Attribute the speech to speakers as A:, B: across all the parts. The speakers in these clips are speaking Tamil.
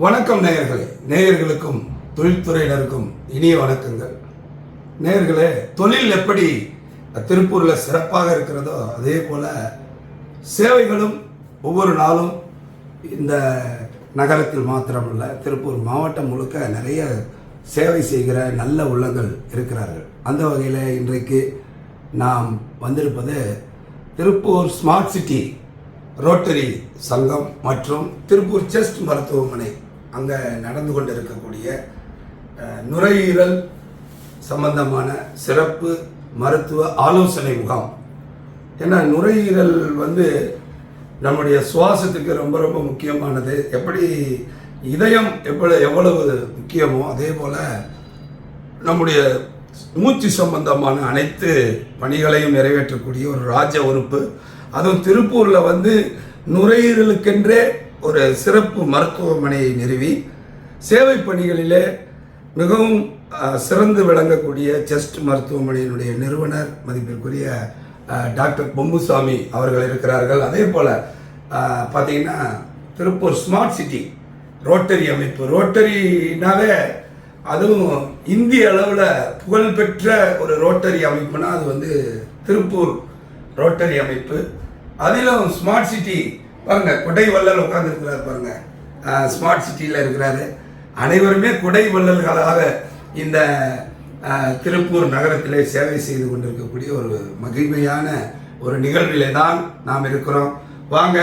A: வணக்கம் நேயர்களே. நேயர்களுக்கும் தொழில்துறையினருக்கும் இனிய வணக்கங்கள். நேயர்களே, தொழில் எப்படி திருப்பூரில் சிறப்பாக இருக்கிறதோ அதே போல் சேவைகளும் ஒவ்வொரு நாளும் இந்த நகரத்தில் மாத்திரமல்ல, திருப்பூர் மாவட்டம் முழுக்க நிறைய சேவை செய்கிற நல்ல உள்ளங்கள் இருக்கிறார்கள். அந்த வகையில் இன்றைக்கு நாம் வந்திருப்பது திருப்பூர் ஸ்மார்ட் சிட்டி ரோட்டரி சங்கம் மற்றும் திருப்பூர் செஸ்ட் மருத்துவமனை அங்கே நடந்து கொண்டு இருக்கக்கூடிய நுரையீரல் சம்பந்தமான சிறப்பு மருத்துவ ஆலோசனை முகாம். ஏன்னா நுரையீரல் நம்முடைய சுவாசத்துக்கு ரொம்ப ரொம்ப முக்கியமானது. எப்படி இதயம் எவ்வளவு முக்கியமோ அதே போல் நம்முடைய மூச்சு சம்பந்தமான அனைத்து பணிகளையும் நிறைவேற்றக்கூடிய ஒரு ராஜ உறுப்பு. அதுவும் திருப்பூரில் நுரையீரலுக்கென்றே ஒரு சிறப்பு மருத்துவமனையை நிறுவி சேவை பணிகளிலே மிகவும் சிறந்து விளங்கக்கூடிய செஸ்ட் மருத்துவமனையினுடைய நிறுவனர் மதிப்பிற்குரிய டாக்டர் பொம்முசாமி அவர்கள் இருக்கிறார்கள். அதே போல் பார்த்தீங்கன்னா திருப்பூர் ஸ்மார்ட் சிட்டி ரோட்டரி அமைப்பு. ரோட்டரினாவே அதுவும் இந்திய அளவில் புகழ்பெற்ற ஒரு ரோட்டரி அமைப்புனா அது திருப்பூர் ரோட்டரி அமைப்பு. அதிலும் ஸ்மார்ட் சிட்டி பாருங்க, குடை வள்ளல் உட்கார்ந்துருக்கிறார் பாருங்க, ஸ்மார்ட் சிட்டியில் இருக்கிறாரு. அனைவருமே குடை வள்ளல்களாக இந்த திருப்பூர் நகரத்திலே சேவை செய்து கொண்டிருக்கக்கூடிய ஒரு மகிமையான ஒரு நிகழ்விலே தான் நாம் இருக்கிறோம். வாங்க,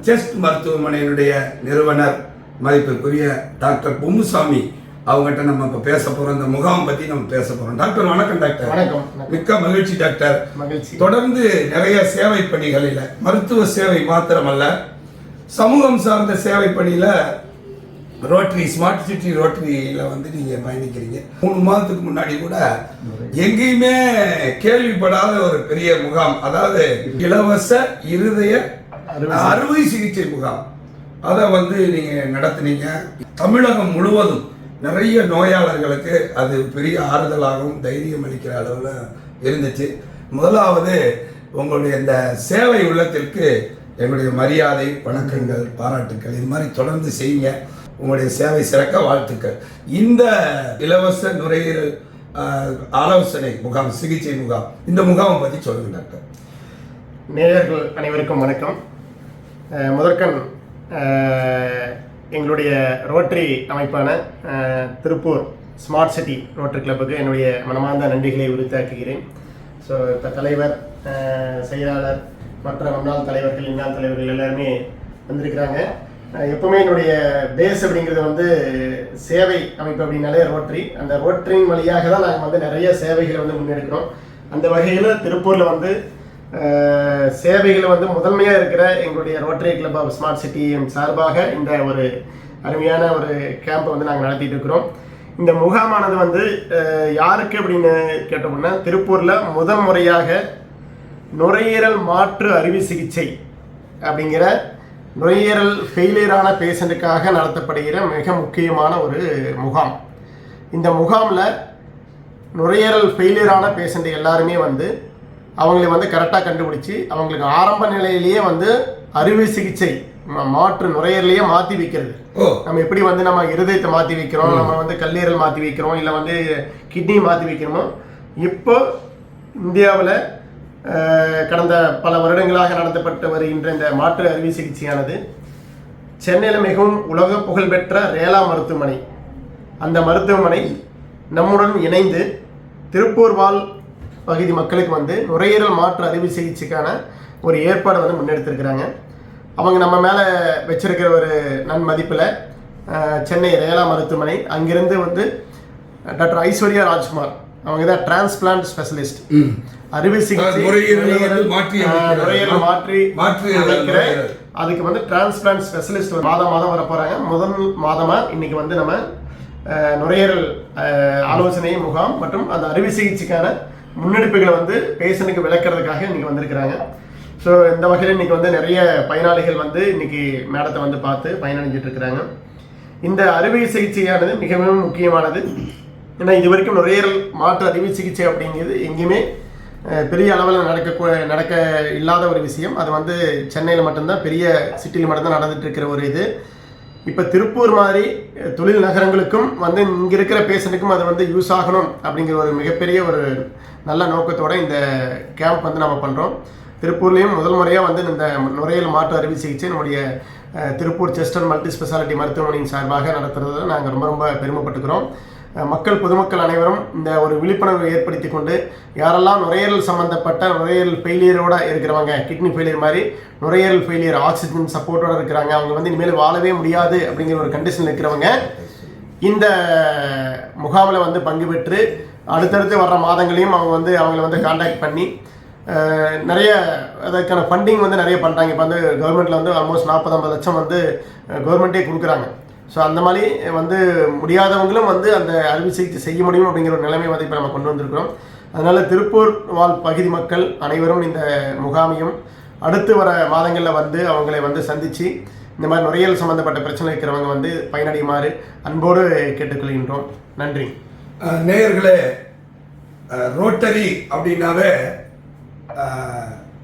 A: செஸ்ட் மருத்துவமனையினுடைய நிறுவனர் மதிப்பிற்குரிய டாக்டர் பொம்முசாமி அவங்ககிட்ட நம்ம இப்போ பேச போகிறோம். இந்த முகாம் பற்றி நம்ம பேச போகிறோம். டாக்டர் வணக்கம். டாக்டர்
B: வணக்கம்.
A: மிக்க மகிழ்ச்சி டாக்டர்.
B: மகிழ்ச்சி.
A: தொடர்ந்து நிறைய சேவை பணிகளில் மருத்துவ சேவை மாத்திரமல்ல, சமூகம் சார்ந்த சேவை பணியில் ரோட்டரி ஸ்மார்ட் சிட்டி ரோட்டரியில் நீங்கள் பயணிக்கிறீங்க. 3 மாதத்துக்கு முன்னாடி கூட எங்கேயுமே கேள்விப்படாத ஒரு பெரிய முகாம், அதாவது இலவச இருதய அறுவை சிகிச்சை முகாம். அதை நீங்கள் நடத்துனீங்க. தமிழகம் முழுவதும் நிறைய நோயாளர்களுக்கு அது பெரிய ஆறுதலாகவும் தைரியம் அளிக்கிற அளவில் இருந்துச்சு. முதலாவது உங்களுடைய இந்த சேவை உள்ளத்திற்கு எங்களுடைய மரியாதை, வணக்கங்கள், பாராட்டுக்கள். இது மாதிரி தொடர்ந்து செய்யுங்க. உங்களுடைய சேவை சிறக்க வாழ்த்துக்கள். இந்த இலவச நுரையீரல் ஆலோசனை முகாம், சிகிச்சை முகாம், இந்த முகாமை பற்றி சொல்லுங்க டாக்டர்.
B: நேயர்கள் அனைவருக்கும் வணக்கம். முதற்கண் எங்களுடைய ரோட்டரி அமைப்பான திருப்பூர் ஸ்மார்ட் சிட்டி ரோட்டரி கிளப்புக்கு என்னுடைய மனமார்ந்த நன்றிகளை உரித்தாக்குகிறேன். ஸோ இப்போ தலைவர், செயலாளர், மற்ற முன்னாள் தலைவர்கள், இன்னாள் தலைவர்கள் எல்லாருமே வந்திருக்கிறாங்க. எப்பவுமே என்னுடைய பேஸ் அப்படிங்கிறது சேவை அமைப்பு அப்படின்னாலே ரோட்டரி. அந்த ரோட்டரியின் வழியாக தான் நாங்கள் நிறைய சேவைகளை முன்னெடுக்கிறோம். அந்த வகையில் திருப்பூரில் சேவைகளை முதன்மையாக இருக்கிற எங்களுடைய rotary club of smart city சார்பாக இந்த ஒரு அருமையான ஒரு கேம்பை நாங்கள் நடத்திட்டு இருக்கிறோம். இந்த முகாமானது யாருக்கு அப்படின்னு கேட்டோம்னா, திருப்பூரில் முதல் முறையாக நுரையீரல் மாற்று அறுவை சிகிச்சை அப்படிங்கிற நுரையீரல் ஃபெயிலியரான பேஷண்ட்டுக்காக நடத்தப்படுகிற மிக முக்கியமான ஒரு முகாம். இந்த முகாமில் நுரையீரல் ஃபெயிலியரான பேஷண்ட் எல்லாருமே அவங்களை கரெக்டாக கண்டுபிடிச்சி அவங்களுக்கு ஆரம்ப நிலையிலேயே அறுவை சிகிச்சை மாற்று நுரையீரலையே மாற்றி வைக்கிறது. நம்ம எப்படி நம்ம இருதயத்தை மாற்றி வைக்கிறோம், நம்ம கல்லீரல் மாற்றி வைக்கிறோம், இல்லை கிட்னி மாற்றி வைக்கிறோமோ, இப்போ இந்தியாவில் கடந்த பல வருடங்களாக நடத்தப்பட்டு வருகின்ற இந்த மாற்று அறுவை சிகிச்சையானது சென்னையில் மிகவும் உலக புகழ்பெற்ற ரேலா மருத்துவமனை, அந்த மருத்துவமனை நம்முடன் இணைந்து திருப்பூர் வாழ் பகுதி மக்களுக்கு நுரையீரல் மாற்று அறுவை சிகிச்சைக்கான ஒரு ஏற்பாடு முன்னெடுத்திருக்கிறாங்க. அவங்க நம்ம மேலே வச்சிருக்கிற ஒரு நன்மதிப்பில் சென்னை ரேலா மருத்துவமனை, அங்கிருந்து டாக்டர் ஐஸ்வர்யா ராஜ்குமார், அவங்க தான் டிரான்ஸ்பிளான்ட் ஸ்பெஷலிஸ்ட், அறுவை சிகிச்சை நுரையீரல் மாற்றி அமைக்கிற அதுக்கு டிரான்ஸ்பிளான்ட் ஸ்பெஷலிஸ்ட் மாதம் வர போகிறாங்க. முதல் மாதமாக இன்னைக்கு நம்ம நுரையீரல் ஆலோசனை முகாம் மற்றும் அந்த அறுவை சிகிச்சைக்கான முன்னெடுப்புகளை பேஷண்ட்டுக்கு விளக்கிறதுக்காக இன்னைக்கு வந்திருக்கிறாங்க. ஸோ இந்த வகையில் இன்னைக்கு நிறைய பயனாளிகள் இன்னைக்கு மேடத்தை பார்த்து பயனடைஞ்சிட்டு இருக்கிறாங்க. இந்த அறுவை சிகிச்சையானது மிகவும் முக்கியமானது. ஏன்னா இது வரைக்கும் நுரையீரல் மாற்று அறுவை சிகிச்சை அப்படிங்கிறது எங்கேயுமே பெரிய அளவில் நடக்க இல்லாத ஒரு விஷயம். அது சென்னையில் மட்டும்தான், பெரிய சிட்டியில் மட்டும்தான் நடந்துட்டு இருக்கிற ஒரு இது. இப்போ திருப்பூர் மாதிரி தொழில் நகரங்களுக்கும் வந்து இங்கே இருக்கிற பேஷண்ட்டுக்கும் அது வந்து யூஸ் ஆகணும் அப்படிங்கிற ஒரு மிகப்பெரிய ஒரு நல்ல நோக்கத்தோட இந்த கேம்ப் வந்து நம்ம பண்ணுறோம். திருப்பூர்லேயும் முதல் முறையாக வந்து இந்த நுரையீரல் மாற்று அறுவை சிகிச்சை நம்முடைய Tiruppur chest and multi speciality மருத்துவமனையின் சார்பாக நடத்துறதை நாங்கள் ரொம்ப ரொம்ப பெருமைப்பட்டுக்கிறோம். பொதுமக்கள் அனைவரும் இந்த ஒரு விழிப்புணர்வை ஏற்படுத்தி கொண்டு யாரெல்லாம் நுரையீரல் சம்மந்தப்பட்ட நுரையீரல் ஃபெயிலியரோட இருக்கிறவங்க, கிட்னி ஃபெயிலியர் மாதிரி நுரையீரல் ஃபெயிலியர் ஆக்சிஜன் சப்போர்ட்டோட இருக்கிறாங்க, அவங்க வந்து இனிமேல் வாழவே முடியாது அப்படிங்கிற ஒரு கண்டிஷனில் இருக்கிறவங்க இந்த முகாமில் வந்து பங்கு பெற்று அடுத்தடுத்து வர்ற மாதங்களையும் அவங்கள வந்து கான்டாக்ட் பண்ணி நிறைய அதற்கான ஃபண்டிங் வந்து நிறைய பண்ணுறாங்க. இப்போ வந்து கவர்மெண்ட்டில் வந்து ஆல்மோஸ்ட் 40-50 லட்சம் வந்து கவர்மெண்ட்டே கொடுக்குறாங்க. ஸோ அந்த மாதிரி வந்து முடியாதவங்களும் வந்து அந்த அறுவை சிகிச்சை செய்ய முடியும் அப்படிங்கிற ஒரு நிலைமை வந்து இப்போ நம்ம கொண்டு வந்திருக்கிறோம். அதனால் திருப்பூர் வாழ் பகுதி மக்கள் அனைவரும் இந்த முகாமையும் அடுத்து வர மாதங்களில் வந்து அவங்களை வந்து சந்தித்து இந்த மாதிரி நுரையீரல் சம்மந்தப்பட்ட பிரச்சனை இருக்கிறவங்க வந்து பயனடையுமாறு அன்போடு கேட்டுக்கொள்கின்றோம். நன்றி.
A: நேயர்களே, ரோட்டரி அப்படின்னாவே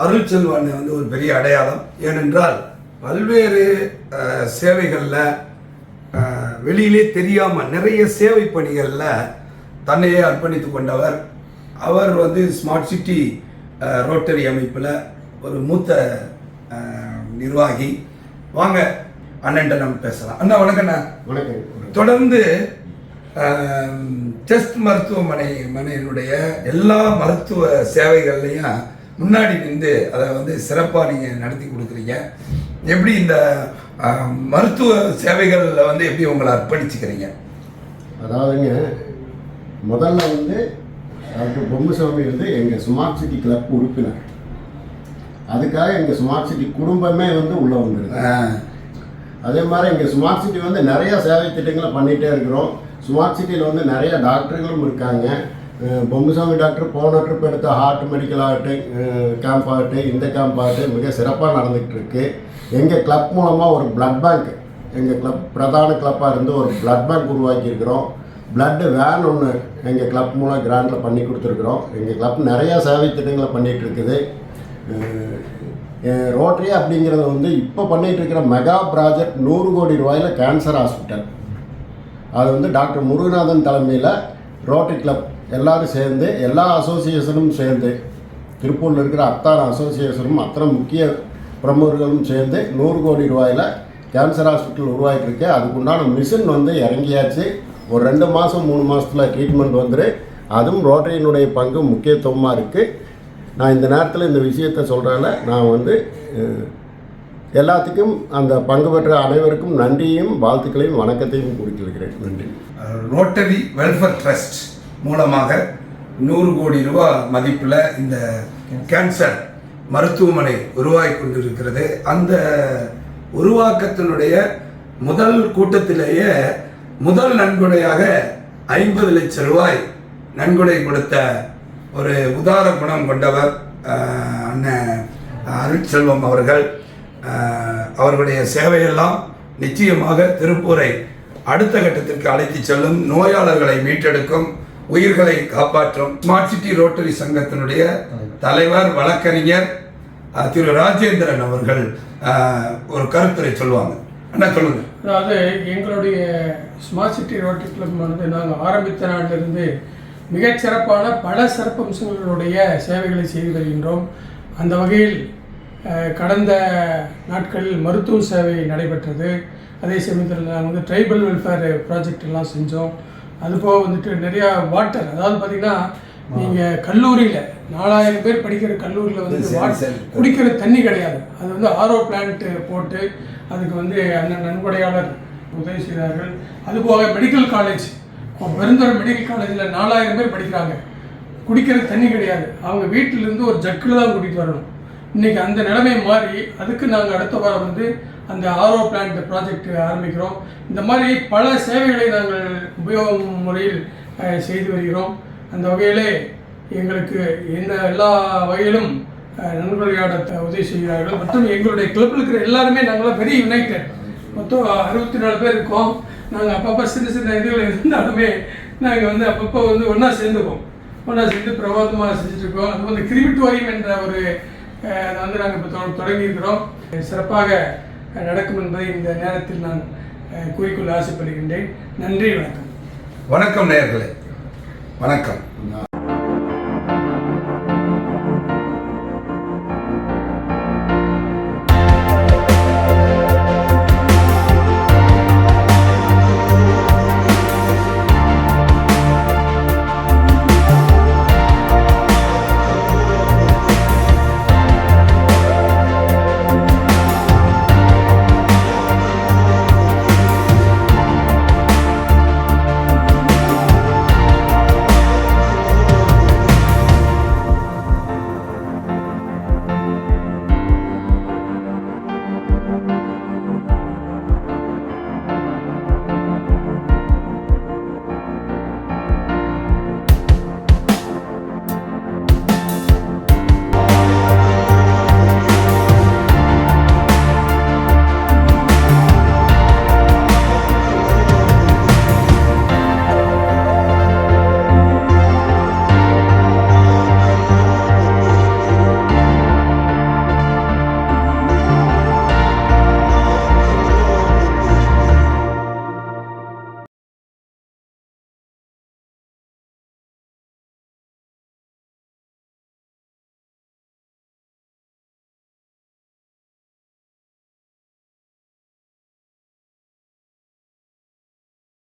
A: அருள்செல்வன் வந்து ஒரு பெரிய அடையாளம். ஏனென்றால் பல்வேறு சேவைகளில் வெளியிலே தெரியாமல் நிறைய சேவை பணிகளில் தன்னையே அர்ப்பணித்து கொண்டவர். அவர் வந்து ஸ்மார்ட் சிட்டி ரோட்டரி அமைப்பில் ஒரு மூத்த நிர்வாகி. வாங்க அண்ணன்ட்ட நம்ம பேசலாம். அண்ணா வணக்கண்ணா.
B: வணக்கம்.
A: தொடர்ந்து செஸ்ட் மருத்துவமனையினுடைய எல்லா மருத்துவ சேவைகள்லையும் முன்னாடி நின்று அதை வந்து சிறப்பாக நீங்கள் நடத்தி கொடுக்குறீங்க. எப்படி இந்த மருத்துவ சேவைகளில் வந்து எப்படி உங்களை அர்ப்பணிச்சுக்கிறீங்க?
C: அதாவதுங்க, முதல்ல வந்து டாக்டர் பொம்முசாமி வந்து எங்கள் ஸ்மார்ட் சிட்டி கிளப் உறுப்பினர். அதுக்காக எங்கள் ஸ்மார்ட் சிட்டி குடும்பமே வந்து உள்ளே வந்துருக்கு. அதே மாதிரி எங்கள் ஸ்மார்ட் சிட்டி வந்து நிறையா சேவை திட்டங்களை பண்ணிகிட்டே இருக்கிறோம். ஸ்மார்ட் சிட்டியில் வந்து நிறைய டாக்டர்களும் இருக்காங்க. பொம்முசாமி டாக்டர் போன ட்ரிப் எடுத்த ஹார்ட் மெடிக்கல் ஆகட்டும், கேம்ப் ஆகட்டும், இந்த கேம்ப் ஆகட்டும் மிக சிறப்பாக நடந்துகிட்டு இருக்கு. எங்கள் கிளப் மூலமாக ஒரு பிளட் பேங்க், எங்கள் கிளப் பிரதான கிளப்பாக இருந்து ஒரு பிளட் பேங்க் உருவாக்கியிருக்கிறோம். பிளட்டு வேன் ஒன்று எங்கள் கிளப் மூலம் கிராண்டில் பண்ணி கொடுத்துருக்குறோம். எங்கள் கிளப் நிறையா சேவை திட்டங்களை பண்ணிகிட்டு இருக்குது. ரோட்டரி அப்படிங்கிறது வந்து இப்போ பண்ணிகிட்டு இருக்கிற மெகா ப்ராஜெக்ட் 100 கோடி ரூபாயில் கேன்சர் ஹாஸ்பிட்டல். அது வந்து டாக்டர் முருகநாதன் தலைமையில் ரோட்டரி கிளப் எல்லோரும் சேர்ந்து, எல்லா அசோசியேஷனும் சேர்ந்து, திருப்பூரில் இருக்கிற அத்தனை அசோசியேஷனும் அத்தனை முக்கிய பிரமுகர்களும் சேர்ந்து 100 கோடி ரூபாயில் கேன்சர் ஹாஸ்பிட்டல் உருவாக்கியிருக்கு. அதுக்குண்டான மிஷின் வந்து இறங்கியாச்சு. ஒரு 2 மாதம் 3 மாதத்தில் ட்ரீட்மெண்ட் வந்துடு. அதுவும் ரோட்டரியினுடைய பங்கு முக்கியத்துவமாக இருக்குது. நான் இந்த நேரத்தில் இந்த விஷயத்தை சொல்கிறதால நான் வந்து எல்லாத்துக்கும் அந்த பங்கு பெற்ற அனைவருக்கும் நன்றியும் வாழ்த்துக்களையும் வணக்கத்தையும் கொடுத்திருக்கிறேன். நன்றி.
A: ரோட்டரி வெல்ஃபேர் ட்ரஸ்ட் மூலமாக 100 கோடி ரூபாய் மதிப்பில் இந்த கேன்சர் மருத்துவமனை உருவாகி கொண்டிருக்கிறது. அந்த உருவாக்கத்தினுடைய முதல் கூட்டத்திலேயே முதல் நன்கொடையாக 50 லட்சம் ரூபாய் நன்கொடை கொடுத்த ஒரு உதார குணம் கொண்டவர் அண்ணன் அருட்செல்வம் அவர்கள். அவர்களுடைய சேவையெல்லாம் நிச்சயமாக திருப்பூரை அடுத்த கட்டத்திற்கு அழைத்து செல்லும், நோயாளர்களை மீட்டெடுக்கும், உயிர்களை காப்பாற்றும். ஸ்மார்ட் சிட்டி ரோட்டரி சங்கத்தினுடைய தலைவர் வழக்கறிஞர் திரு ராஜேந்திரன் அவர்கள் ஒரு கருத்துரை சொல்லுவாங்க. என்ன சொல்லுங்க?
D: அதாவது எங்களுடைய ஸ்மார்ட் சிட்டி ரோட்டரி கிளப் வந்து நாங்கள் ஆரம்பித்த நாளிலிருந்து மிகச்சிறப்பான பல சிறப்பம்சங்களுடைய சேவைகளை செய்து வருகின்றோம். அந்த வகையில் கடந்த நாட்களில் மருத்துவ சேவை நடைபெற்றது. அதே சமயத்தில் நாங்கள் வந்து ட்ரைபல் வெல்ஃபேர் ப்ராஜெக்ட் எல்லாம் செஞ்சோம். அதுபோக வந்துட்டு நிறையா வாட்டர், அதாவது பார்த்திங்கன்னா நீங்கள் கல்லூரியில் 4000 பேர் படிக்கிற கல்லூரியில் வந்து குடிக்கிற தண்ணி கிடையாது. அது வந்து ஆர்ஓ பிளான்ட்டு போட்டு அதுக்கு வந்து அண்ணன் நன்கொடையாளர் உதவி செய்தார்கள். அதுபோக மெடிக்கல் காலேஜ், பெருந்துறை மெடிக்கல் காலேஜில் 4000 பேர் படிக்கிறாங்க. குடிக்கிற தண்ணி கிடையாது. அவங்க வீட்டிலேருந்து ஒரு ஜக்கில் தான் கூட்டிகிட்டு வரணும். இன்றைக்கி அந்த நிலைமை மாறி அதுக்கு நாங்கள் அடுத்த வாரம் வந்து அந்த ஆர்ஓ பிளான்ட் ப்ராஜெக்ட் ஆரம்பிக்கிறோம். இந்த மாதிரி பல சேவைகளை நாங்கள் உபயோக முறையில் செய்து வருகிறோம். அந்த வகையிலே எங்களுக்கு இந்த எல்லா வகையிலும் நன்கொடையாளர் உதவி செய்கிறார்கள். மற்றும் எங்களுடைய கிளப்பில் இருக்கிற எல்லாருமே நாங்களாம் வெரி யுனைடெட். மொத்தம் 64 பேர் இருக்கோம். நாங்கள் அப்பப்போ சின்ன சின்ன இதுகள் இருந்தாலுமே நாங்கள் வந்து அப்பப்போ வந்து ஒன்றா சேர்ந்துப்போம். ஒன்றா சேர்ந்து பிரபோதமாக செஞ்சுட்ருக்கோம். அது வந்து கிரிமிட்டோரியம் என்ற ஒரு அதை வந்து நாங்கள் இப்போ தொடங்கியிருக்கிறோம். சிறப்பாக நடக்கும் என்பதை இந்த நேரத்தில் நான் கூறிக்கொள்ள ஆசைப்படுகின்றேன். நன்றி, வணக்கம்.
A: வணக்கம் நேயர்களே, வணக்கம்.